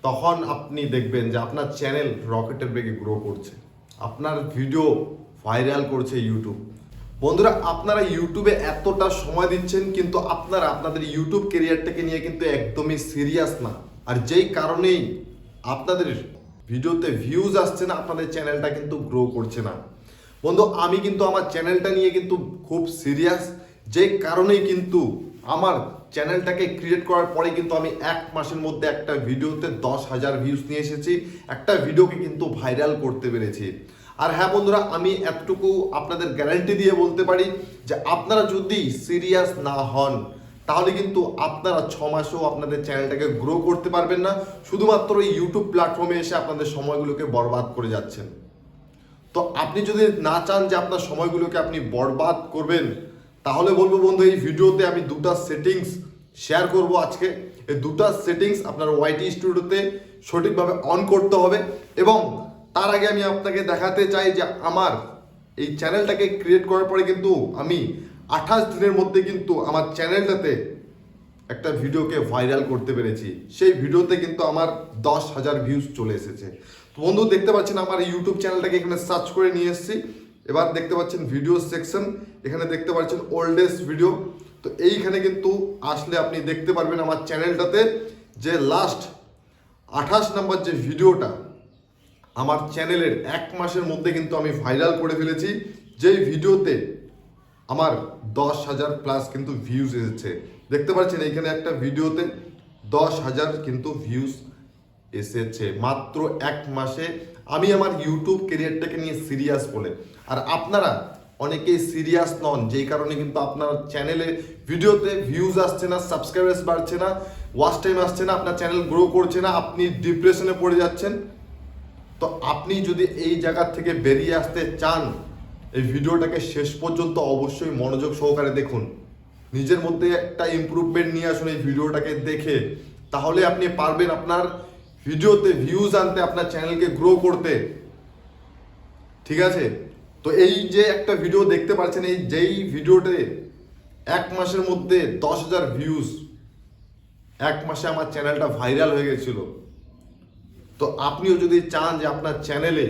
তখন আপনি দেখবেন যে আপনার চ্যানেল রকেটের বেগে গ্রো করছে, আপনার ভিডিও ভাইরাল করছে ইউটিউব। বন্ধুরা, আপনারা ইউটিউবে এতটা সময় দিচ্ছেন, কিন্তু আপনারা আপনাদের ইউটিউব ক্যারিয়ারটাকে নিয়ে কিন্তু একদমই সিরিয়াস না। আর যেই কারণেই আপনাদের ভিডিওতে ভিউজ আসছে না, আপনাদের চ্যানেলটা কিন্তু গ্রো করছে না। বন্ধু, আমি কিন্তু আমার চ্যানেলটা নিয়ে কিন্তু খুব সিরিয়াস, যে কারণেই কিন্তু আমার চ্যানেলটাকে ক্রিয়েট করার পরে কিন্তু আমি 1 মাসের মধ্যে একটা ভিডিওতে 10,000 ভিউজ নিয়ে এসেছি, একটা ভিডিওকে কিন্তু ভাইরাল করতে পেরেছি। আর হ্যাঁ বন্ধুরা, আমি এতটুকু আপনাদের গ্যারান্টি দিয়ে বলতে পারি যে আপনারা যদি সিরিয়াস না হন, তাহলে কিন্তু আপনারা 6 মাসেও আপনাদের চ্যানেলটাকে গ্রো করতে পারবেন না। শুধুমাত্র ইউটিউব প্ল্যাটফর্মে এসে আপনাদের সময়গুলোকে বরবাদ করে যাচ্ছেন। তো আপনি যদি না চান যে আপনার সময়গুলোকে আপনি বরবাদ করবেন, তাহলে বলবো বন্ধু, এই ভিডিওতে আমি দুটো সেটিংস শেয়ার করব আজকে। এই দুটো সেটিংস আপনার ওয়াইটি স্টুডিওতে সঠিকভাবে অন করতে হবে। এবং তার আগে আমি আপনাকে দেখাতে চাই যে আমার এই চ্যানেলটাকে ক্রিয়েট করার পরে কিন্তু আমি 28 দিনের মধ্যে কিন্তু আমার চ্যানেলটাতে একটা ভিডিওকে ভাইরাল করতে পেরেছি। সেই ভিডিওতে কিন্তু আমার 10,000 ভিউজ চলে এসেছে। তো বন্ধু, দেখতে পাচ্ছেন আমার ইউটিউব চ্যানেলটাকে এখানে সার্চ করে নিয়ে এসেছি। এবার দেখতে পাচ্ছেন ভিডিও সেকশন, এখানে দেখতে পাচ্ছেন ওল্ডেস্ট ভিডিও। তো এইখানে কিন্তু আসলে আপনি দেখতে পারবেন আমার চ্যানেলটাতে যে লাস্ট 28 নম্বর যে ভিডিওটা আমার চ্যানেলের 1 মাসের মধ্যে কিন্তু আমি ভাইরাল করে ফেলেছি, যেই ভিডিওতে আমার 10,000 প্লাস কিন্তু ভিউজ এসেছে। দেখতে পাচ্ছেন এইখানে একটা ভিডিওতে 10,000 কিন্তু ভিউজ এসেছে মাত্র 1 মাসে। আমি আমার ইউটিউব ক্যারিয়ারটাকে নিয়ে সিরিয়াস বলে। আর আপনারা অনেকেই সিরিয়াস নন, যেই কারণে কিন্তু আপনার চ্যানেলে ভিডিওতে ভিউজ আসছে না, সাবস্ক্রাইবার্স বাড়ছে না, ওয়াচ টাইম আসছে না, আপনার চ্যানেল গ্রো করছে না, আপনি ডিপ্রেশনে পড়ে যাচ্ছেন। তো আপনি যদি এই জায়গা থেকে বেরিয়ে আসতে চান, এই ভিডিওটাকে শেষ পর্যন্ত অবশ্যই মনোযোগ সহকারে দেখুন। নিজের মধ্যে একটা ইমপ্রুভমেন্ট নিয়ে আসুন এই ভিডিওটাকে দেখে, তাহলে আপনি পারবেন আপনার ভিডিওতে ভিউজ আনতে, আপনার চ্যানেলকে গ্রো করতে। ঠিক আছে? তো এই যে একটা ভিডিও দেখতে পাচ্ছেন, এই যেই ভিডিওতে 1 মাসের মধ্যে 10,000 ভিউজ, 1 মাসে আমার চ্যানেলটা ভাইরাল হয়ে গেছিল। তো আপনিও যদি চান যে আপনার চ্যানেলে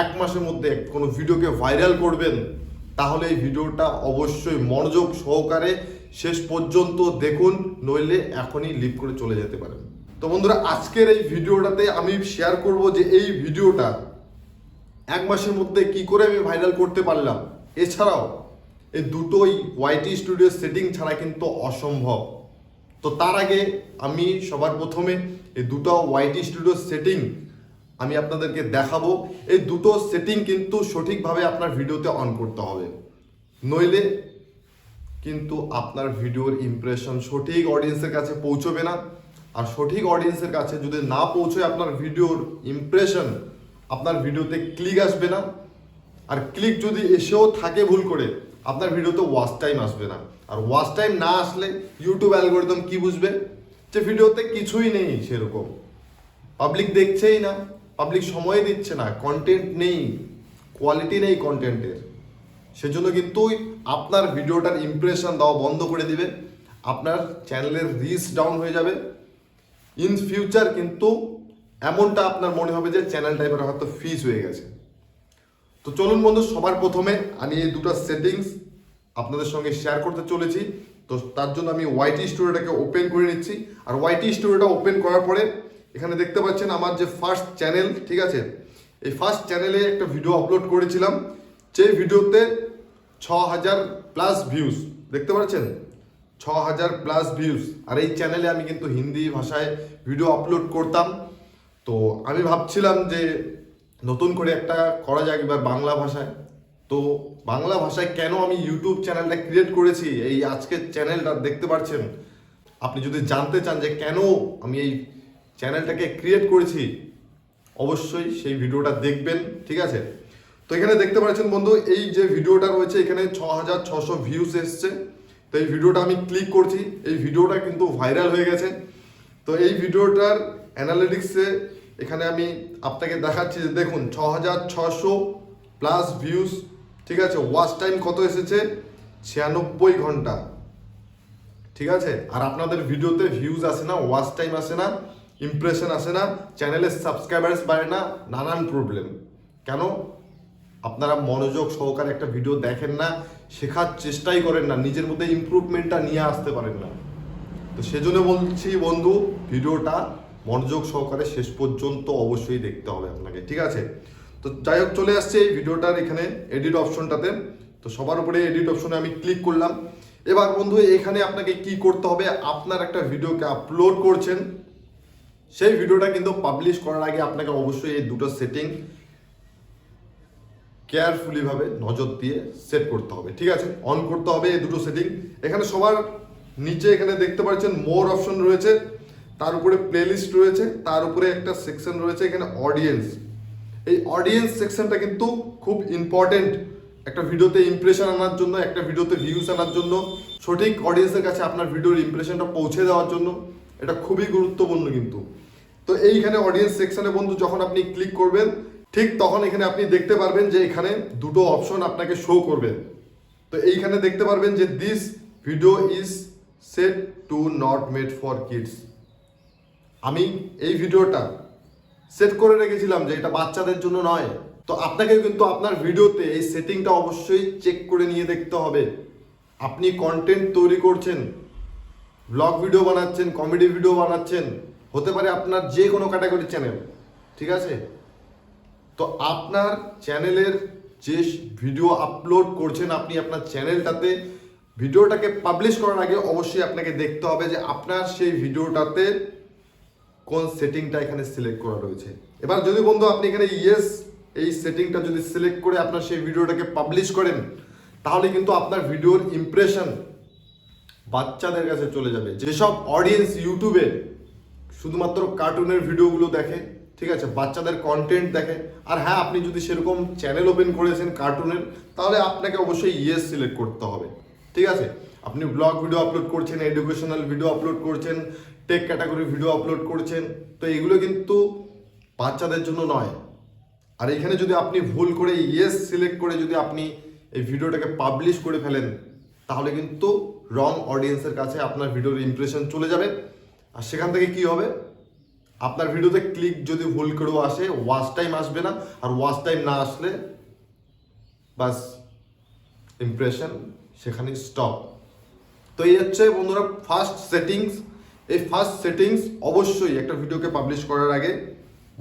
1 মাসের মধ্যে কোনো ভিডিওকে ভাইরাল করবেন, তাহলে এই ভিডিওটা অবশ্যই মনোযোগ সহকারে শেষ পর্যন্ত দেখুন, নইলে এখনই লিভ করে চলে যেতে পারেন। তো বন্ধুরা, আজকের এই ভিডিওটাতে আমি শেয়ার করব যে এই ভিডিওটা 1 মাসের মধ্যে কি করে আমি ভাইরাল করতে পারলাম। এছাড়াও এই দুটোই ওয়াইটি স্টুডিও সেটিং ছাড়া কিন্তু অসম্ভব। তো তার আগে আমি সবার প্রথমে এই দুটো ওয়াইটি স্টুডিও সেটিং আমি আপনাদেরকে দেখাবো। এই দুটো সেটিং কিন্তু সঠিকভাবে আপনার ভিডিওতে অন করতে হবে, নইলে কিন্তু আপনার ভিডিওর ইমপ্রেশন সঠিক অডিয়েন্সের কাছে পৌঁছবে না। আর সঠিক অডিয়েন্সের কাছে যদি না পৌঁছয় আপনার ভিডিওর ইমপ্রেশন, আপনার ভিডিওতে ক্লিক আসবে না। আর ক্লিক যদি এসেও থাকে ভুল করে, আপনার ভিডিওতে ওয়াচ টাইম আসবে না। আর ওয়াচ টাইম না আসলে ইউটিউব অ্যালগোরিদম কি বুঝবে যে ভিডিওতে কিছুই নেই, সেরকম পাবলিক দেখছেই না, পাবলিক সময় দিচ্ছে না, কন্টেন্ট নেই, কোয়ালিটি নেই কন্টেন্টের। সেজন্য কিন্তু আপনার ভিডিওটার ইমপ্রেশন দেওয়া বন্ধ করে দিবে, আপনার চ্যানেলের রিচ ডাউন হয়ে যাবে। ইন ফিউচার কিন্তু এমনটা আপনার মনে হবে যে চ্যানেলটা এবার হয়তো ফিজ হয়ে গেছে। তো চলুন বন্ধু, সবার প্রথমে আমি এই দুটো সেটিংস আপনাদের সঙ্গে শেয়ার করতে চলেছি। তো তার জন্য আমি ওয়াইটি স্টুডিওটাকে ওপেন করে নিচ্ছি। আর ওয়াইটি স্টুডিওটা ওপেন করার পরে এখানে দেখতে পাচ্ছেন আমার যে ফার্স্ট চ্যানেল, ঠিক আছে, এই ফার্স্ট চ্যানেলে একটা ভিডিও আপলোড করেছিলাম, যে ভিডিওতে 6,000 প্লাস ভিউজ। দেখতে পাচ্ছেন 6,000 প্লাস ভিউজ। আর এই চ্যানেলে আমি কিন্তু হিন্দি ভাষায় ভিডিও আপলোড করতাম। তো আমি ভাবছিলাম যে নতুন করে একটা করা যাক এবার বাংলা ভাষায়। তো বাংলা ভাষায় কেন আমি ইউটিউব চ্যানেলটা ক্রিয়েট করেছি, এই আজকের চ্যানেলটা দেখতে পাচ্ছেন। আপনি যদি জানতে চান যে কেন আমি এই চ্যানেলটাকে ক্রিয়েট করেছি, অবশ্যই সেই ভিডিওটা দেখবেন। ঠিক আছে? তো এখানে দেখতে পাচ্ছেন বন্ধু, এই যে ভিডিওটা রয়েছে এখানে 6,600 ভিউজ এসছে। তো এই ভিডিওটা আমি ক্লিক করছি, এই ভিডিওটা কিন্তু ভাইরাল হয়ে গেছে। তো এই ভিডিওটার অ্যানালিটিক্সে এখানে আমি আপনাকে দেখাচ্ছি যে দেখুন 6,600 প্লাস ভিউজ। ঠিক আছে? ওয়াচ টাইম কত এসেছে? 96 ঘন্টা। ঠিক আছে? আর আপনাদের ভিডিওতে ভিউজ আসে না, ওয়াচ টাইম আসে না, ইমপ্রেশন আসে না, চ্যানেলের সাবস্ক্রাইবার্স বাড়ে না, নানান প্রবলেম। কেন? আপনারা মনোযোগ সহকারে একটা ভিডিও দেখেন না, শেখার চেষ্টাই করেন না, নিজের মধ্যে ইমপ্রুভমেন্টটা নিয়ে আসতে পারেন না। তো সেজন্য বলছি বন্ধু, ভিডিওটা মনোযোগ সহকারে শেষ পর্যন্ত অবশ্যই দেখতে হবে আপনাকে, ঠিক আছে? তো যাই হোক, চলে আসছে এই ভিডিওটার এখানে এডিট অপশনটাতে। তো সবার উপরে এডিট অপশনে আমি ক্লিক করলাম। এবার বন্ধু এখানে আপনাকে কি করতে হবে, আপনার একটা ভিডিওকে আপলোড করছেন, সেই ভিডিওটা কিন্তু পাবলিশ করার আগে আপনাকে অবশ্যই এই দুটো সেটিং কেয়ারফুলি ভাবে নজর দিয়ে সেট করতে হবে, ঠিক আছে? অন করতে হবে এই দুটো সেটিং। এখানে সবার নিচে এখানে দেখতে পাচ্ছেন মোর অপশন রয়েছে, তার উপরে প্লেলিস্ট রয়েছে, তার উপরে একটা সেকশন রয়েছে এখানে অডিয়েন্স। এই অডিয়েন্স সেকশনটা কিন্তু খুব ইম্পর্টেন্ট একটা ভিডিওতে ইমপ্রেশন আনার জন্য, একটা ভিডিওতে ভিউজ আনার জন্য, সঠিক অডিয়েন্সের কাছে আপনার ভিডিওর ইমপ্রেশনটা পৌঁছে দেওয়ার জন্য এটা খুবই গুরুত্বপূর্ণ কিন্তু। তো এইখানে অডিয়েন্স সেকশনে বন্ধু যখন আপনি ক্লিক করবেন, ঠিক তখন এখানে আপনি দেখতে পারবেন যে এখানে দুটো অপশন আপনাকে শো করবে। তো এইখানে দেখতে পারবেন যে this video is set to not made for kids. আমি এই ভিডিওটা সেট করে রেখেছিলাম যে এটা বাচ্চাদের জন্য নয়। তো আপনাকে কিন্তু আপনার ভিডিওতে এই সেটিংটা অবশ্যই চেক করে নিয়ে দেখতে হবে। আপনি কন্টেন্ট তৈরি করছেন, ব্লগ ভিডিও বানাচ্ছেন, কমেডি ভিডিও বানাচ্ছেন, হতে পারে আপনার যে কোনো ক্যাটাগরির চ্যানেল, ঠিক আছে? তো আপনার চ্যানেলের যে ভিডিও আপলোড করছেন, আপনি আপনার চ্যানেলটাতে ভিডিওটাকে পাবলিশ করার আগে অবশ্যই আপনাকে দেখতে হবে যে আপনার সেই ভিডিওটাতে কোন সেটিংটা এখানে সিলেক্ট করা রয়েছে। এবার যদি বন্ধু আপনি এখানে ইয়েস এই সেটিংটা যদি সিলেক্ট করে আপনার সেই ভিডিওটাকে পাবলিশ করেন, তাহলে কিন্তু আপনার ভিডিওর ইমপ্রেশন বাচ্চাদের কাছে চলে যাবে। যেসব অডিয়েন্স ইউটিউবে শুধুমাত্র কার্টুনের ভিডিওগুলো দেখে, ঠিক আছে, বাচ্চাদের কন্টেন্ট দেখে, আর হ্যাঁ আপনি যদি সেরকম চ্যানেল ওপেন করেছেন কার্টুনের, তাহলে আপনাকে অবশ্যই ইয়েস সিলেক্ট করতে হবে, ঠিক আছে? আপনি ব্লগ ভিডিও আপলোড করছেন, এডুকেশনাল ভিডিও আপলোড করছেন, টেক ক্যাটাগরি ভিডিও আপলোড করছেন, তো এগুলো কিন্তু বাচ্চাদের জন্য নয়। আর এখানে যদি আপনি ভুল করে ইয়েস সিলেক্ট করে যদি আপনি এই ভিডিওটাকে পাবলিশ করে ফেলেন, তাহলে কিন্তু রং অডিয়েন্সের কাছে আপনার ভিডিওর ইমপ্রেশন চলে যাবে। আর সেখান থেকে কি হবে, আপনার ভিডিওতে ক্লিক যদি ভুল করেও আসে, ওয়াচ টাইম আসবে না, আর ওয়াচ টাইম না আসলে বাস ইমপ্রেশন সেখানে স্টপ। তো এই হচ্ছে বন্ধুরা ফার্স্ট সেটিংস। এই ফার্স্ট সেটিংস অবশ্যই একটা ভিডিওকে পাবলিশ করার আগে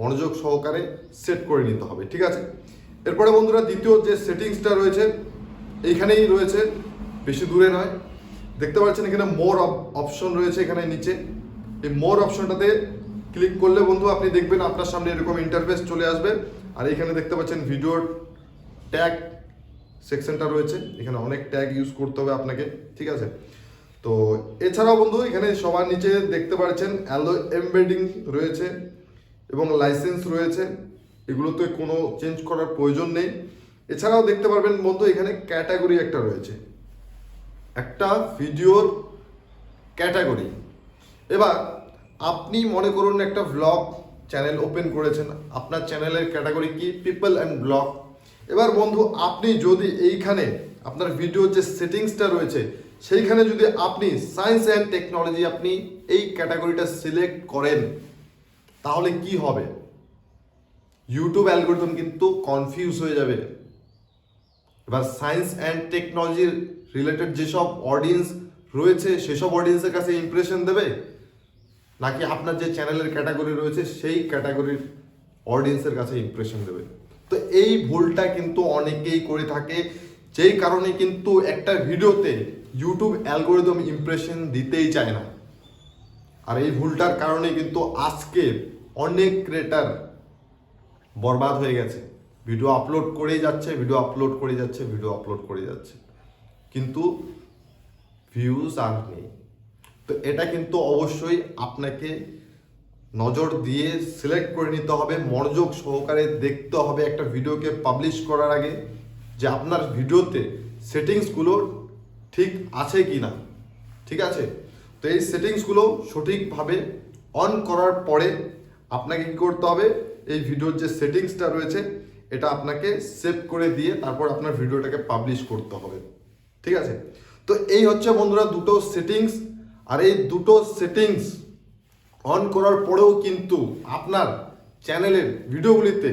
মনোযোগ সহকারে সেট করে নিতে হবে, ঠিক আছে? এরপরে বন্ধুরা দ্বিতীয় যে সেটিংসটা রয়েছে এইখানেই রয়েছে, বেশি দূরে নয়। দেখতে পাচ্ছেন এখানে মোর অপশন রয়েছে এখানে নিচে। এই মোর অপশনটাতে ক্লিক করলে বন্ধু আপনি দেখবেন আপনার সামনে এরকম ইন্টারফেস চলে আসবে। আর এখানে দেখতে পাচ্ছেন ভিডিওর ট্যাগ সেকশনটা রয়েছে, এখানে অনেক ট্যাগ ইউজ করতে হবে আপনাকে, ঠিক আছে? তো এছাড়াও বন্ধু এখানে সবার নিচে দেখতে পাচ্ছেন অ্যালো এমবেডিং রয়েছে এবং লাইসেন্স রয়েছে, এগুলোতে কোনো চেঞ্জ করার প্রয়োজন নেই। এছাড়াও দেখতে পারবেন বন্ধু এখানে ক্যাটাগরি একটা রয়েছে, একটা ভিডিওর ক্যাটাগরি। এবার আপনি মনে করুন একটা ব্লগ চ্যানেল ওপেন করেছেন, আপনার চ্যানেলের ক্যাটাগরি কি, পিপল অ্যান্ড ব্লগ। এবার বন্ধু আপনি যদি এইখানে আপনার ভিডিওর যে সেটিংসটা রয়েছে সেইখানে যদি আপনি সায়েন্স অ্যান্ড টেকনোলজি আপনি এই ক্যাটাগরিটা সিলেক্ট করেন, তাহলে কি হবে, ইউটিউব অ্যালগরিদম কিন্তু কনফিউজ হয়ে যাবে। এবার সায়েন্স অ্যান্ড টেকনোলজির রিলেটেড যেসব অডিয়েন্স রয়েছে সেসব অডিয়েন্সের কাছে ইমপ্রেশন দেবে, নাকি আপনার যে চ্যানেলের ক্যাটাগরি রয়েছে সেই ক্যাটাগরির অডিয়েন্সের কাছে ইমপ্রেশন দেবে? তো এই ভুলটা কিন্তু অনেকেই করে থাকে, যেই কারণে কিন্তু একটা ভিডিওতে ইউটিউব অ্যালগরিদম ইমপ্রেশন দিতেই চায় না। আর এই ভুলটার কারণে কিন্তু আজকে অনেক ক্রিয়েটার বরবাদ হয়ে গেছে। ভিডিও আপলোড করেই যাচ্ছে, ভিডিও আপলোড করে যাচ্ছে, ভিডিও আপলোড করে যাচ্ছে, কিন্তু ভিউজ আর নেই। তো এটা কিন্তু অবশ্যই আপনাকে নজর দিয়ে সিলেক্ট করে নিতে হবে, মনোযোগ সহকারে দেখতে হবে একটা ভিডিওকে পাবলিশ করার আগে যে আপনার ভিডিওতে সেটিংসগুলো ঠিক আছে কি না, ঠিক আছে? তো এই সেটিংসগুলো সঠিকভাবে অন করার পরে আপনাকে কী করতে হবে, এই ভিডিওর যে সেটিংসটা রয়েছে এটা আপনাকে সেভ করে দিয়ে তারপর আপনার ভিডিওটাকে পাবলিশ করতে হবে, ঠিক আছে? তো এই হচ্ছে বন্ধুরা দুটো সেটিংস। আর এই দুটো সেটিংস অন করার পরেও কিন্তু আপনার চ্যানেলের ভিডিওগুলিতে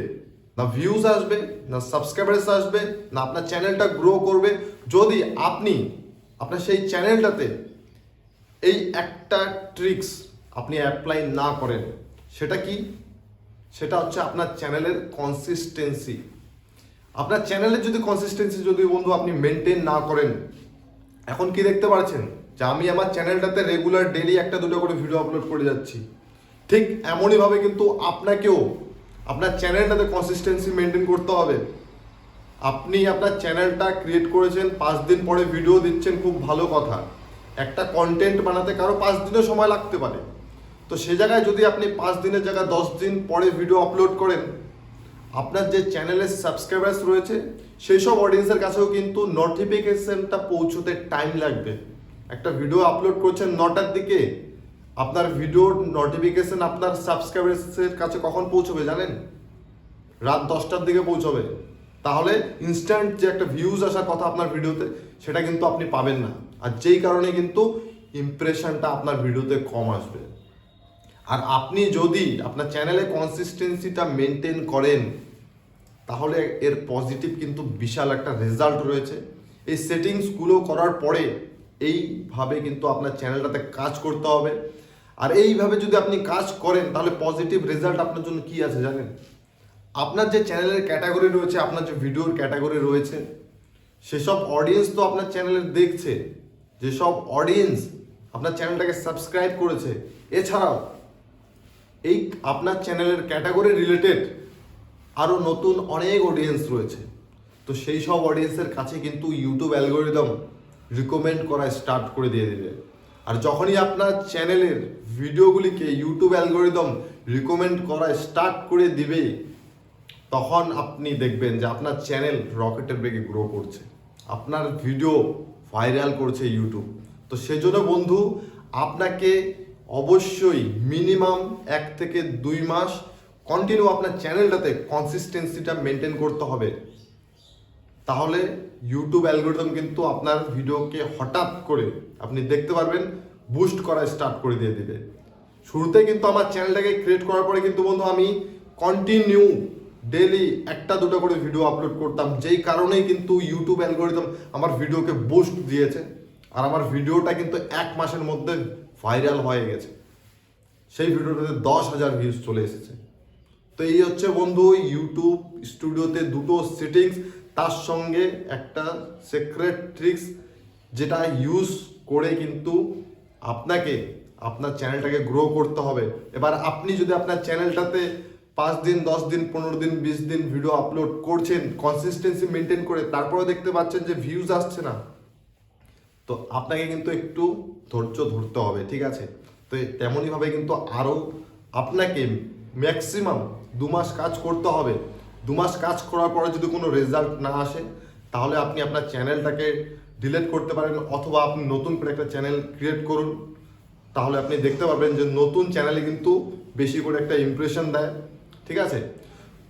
না ভিউজ আসবে, না সাবস্ক্রাইবার্স আসবে, না আপনার চ্যানেলটা গ্রো করবে যদি আপনি আপনার সেই চ্যানেলটাতে এই একটা ট্রিক্স আপনি অ্যাপ্লাই না করেন। সেটা কি? সেটা হচ্ছে আপনার চ্যানেলের কনসিস্টেন্সি। আপনার চ্যানেলের যদি কনসিস্টেন্সি যদি বন্ধু আপনি মেনটেন না করেন, এখন কি দেখতে পাচ্ছেন যে আমি আমার চ্যানেলটাতে রেগুলার ডেলি একটা দুটো করে ভিডিও আপলোড করে যাচ্ছি, ঠিক এমনইভাবে কিন্তু আপনাকেও আপনার চ্যানেলটাতে কনসিস্টেন্সি মেনটেন করতে হবে। আপনি আপনার চ্যানেলটা ক্রিয়েট করেছেন, 5 দিন পরে ভিডিও দিচ্ছেন, খুব ভালো কথা। একটা কন্টেন্ট বানাতে কারো 5 দিনও সময় লাগতে পারে, তো সে জায়গায় যদি আপনি 5 দিনের জায়গায় 10 দিন পরে ভিডিও আপলোড করেন, আপনার যে চ্যানেলের সাবস্ক্রাইবার্স রয়েছে সেই সব অডিয়েন্সের কাছেও কিন্তু নোটিফিকেশনটা পৌঁছতে টাইম লাগবে। একটা ভিডিও আপলোড করছেন 9টার দিকে, আপনার ভিডিওর নোটিফিকেশন আপনার সাবস্ক্রাইবার্সের কাছে কখন পৌঁছবে জানেন? রাত 10টার দিকে পৌঁছবে। তাহলে ইনস্ট্যান্ট যে একটা ভিউজ আসার কথা আপনার ভিডিওতে, সেটা কিন্তু আপনি পাবেন না, আর যেই কারণে কিন্তু ইমপ্রেশনটা আপনার ভিডিওতে কম আসবে। আর আপনি যদি আপনার চ্যানেলে কনসিস্টেন্সিটা মেনটেন করেন, তাহলে এর পজিটিভ কিন্তু বিশাল একটা রেজাল্ট রয়েছে। এই সেটিংসগুলো করার পরে এইভাবে কিন্তু আপনার চ্যানেলটাতে কাজ করতে হবে। আর এইভাবে যদি আপনি কাজ করেন, তাহলে পজিটিভ রেজাল্ট আপনার জন্য কি আছে জানেন? আপনার যে চ্যানেলের ক্যাটাগরি রয়েছে, আপনার যে ভিডিওর ক্যাটাগরি রয়েছে, সেসব অডিয়েন্স তো আপনার চ্যানেলে দেখছে, যেসব অডিয়েন্স আপনার চ্যানেলটাকে সাবস্ক্রাইব করেছে, এছাড়াও এই আপনার চ্যানেলের ক্যাটাগরি রিলেটেড আরও নতুন অনেক অডিয়েন্স রয়েছে। তো সেই সব অডিয়েন্সের কাছে কিন্তু ইউটিউব অ্যালগোরিদম রিকমেন্ড করা স্টার্ট করে দিয়ে দেবে। আর যখনই আপনার চ্যানেলের ভিডিওগুলিকে ইউটিউব অ্যালগোরিদম রিকমেন্ড করা স্টার্ট করে দিবে, তখন আপনি দেখবেন যে আপনার চ্যানেল রকেটের বেগে গ্রো করছে, আপনার ভিডিও ভাইরাল করছে ইউটিউব। তো সেজন্য বন্ধু, আপনাকে অবশ্যই মিনিমাম 1 থেকে 2 মাস কন্টিনিউ আপনার চ্যানেলটাতে কনসিস্টেন্সিটা মেনটেন করতে হবে। তাহলে ইউটিউব অ্যালগোরিদম কিন্তু আপনার ভিডিওকে হঠাৎ করে আপনি দেখতে পারবেন বুস্ট করা স্টার্ট করে দিয়ে দিবে। শুরুতে কিন্তু আমার চ্যানেলটাকে ক্রিয়েট করার পরে কিন্তু বন্ধু আমি কন্টিনিউ ডেলি একটা দুটো করে ভিডিও আপলোড করতাম, যেই কারণেই কিন্তু ইউটিউব অ্যালগোরিদম আমার ভিডিওকে বুস্ট দিয়েছে। আর আমার ভিডিওটা কিন্তু 1 মাসের মধ্যে ভাইরাল হয়ে গেছে, সেই ভিডিওটাতে 10,000 ভিউজ চলে এসেছে। তো এই হচ্ছে বন্ধু ইউটিউব স্টুডিওতে দুটো সেটিংস, তার সঙ্গে একটা সিক্রেট ট্রিক্স, যেটা ইউজ করে কিন্তু আপনাকে আপনার চ্যানেলটাকে গ্রো করতে হবে। এবার আপনি যদি আপনার চ্যানেলটাতে 5 দিন, 10 দিন, 15 দিন, 20 দিন ভিডিও আপলোড করছেন কনসিস্টেন্সি মেনটেন করে, তারপরে দেখতে পাচ্ছেন যে ভিউজ আসছে না, তো আপনাকে কিন্তু একটু ধৈর্য ধরতে হবে, ঠিক আছে? তো তেমনইভাবে কিন্তু আরও আপনাকে ম্যাক্সিমাম 2 মাস কাজ করতে হবে। 2 মাস কাজ করার পরে যদি কোনো রেজাল্ট না আসে, তাহলে আপনি আপনার চ্যানেলটাকে ডিলিট করতে পারেন, অথবা আপনি নতুন করে একটা চ্যানেল ক্রিয়েট করুন। তাহলে আপনি দেখতে পারবেন যে নতুন চ্যানেলে কিন্তু বেশি করে একটা ইমপ্রেশন দেয়, ঠিক আছে?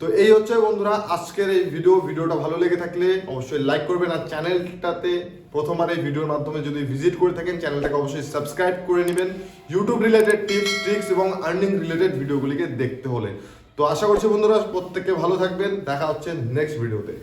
তো এই হচ্ছে বন্ধুরা আজকের এই ভিডিওটা ভালো লেগে থাকলে অবশ্যই লাইক করবেন। আর চ্যানেলটাতে প্রথমবার এই ভিডিওর মাধ্যমে যদি ভিজিট করে থাকেন, চ্যানেলটাকে অবশ্যই সাবস্ক্রাইব করে নেবেন ইউটিউব রিলেটেড টিপস, ট্রিক্স এবং আর্নিং রিলেটেড ভিডিওগুলিকে দেখতে হলে। তো আশা করছি বন্ধুরা প্রত্যেকে ভালো থাকবেন, দেখা হচ্ছে নেক্সট ভিডিওতে।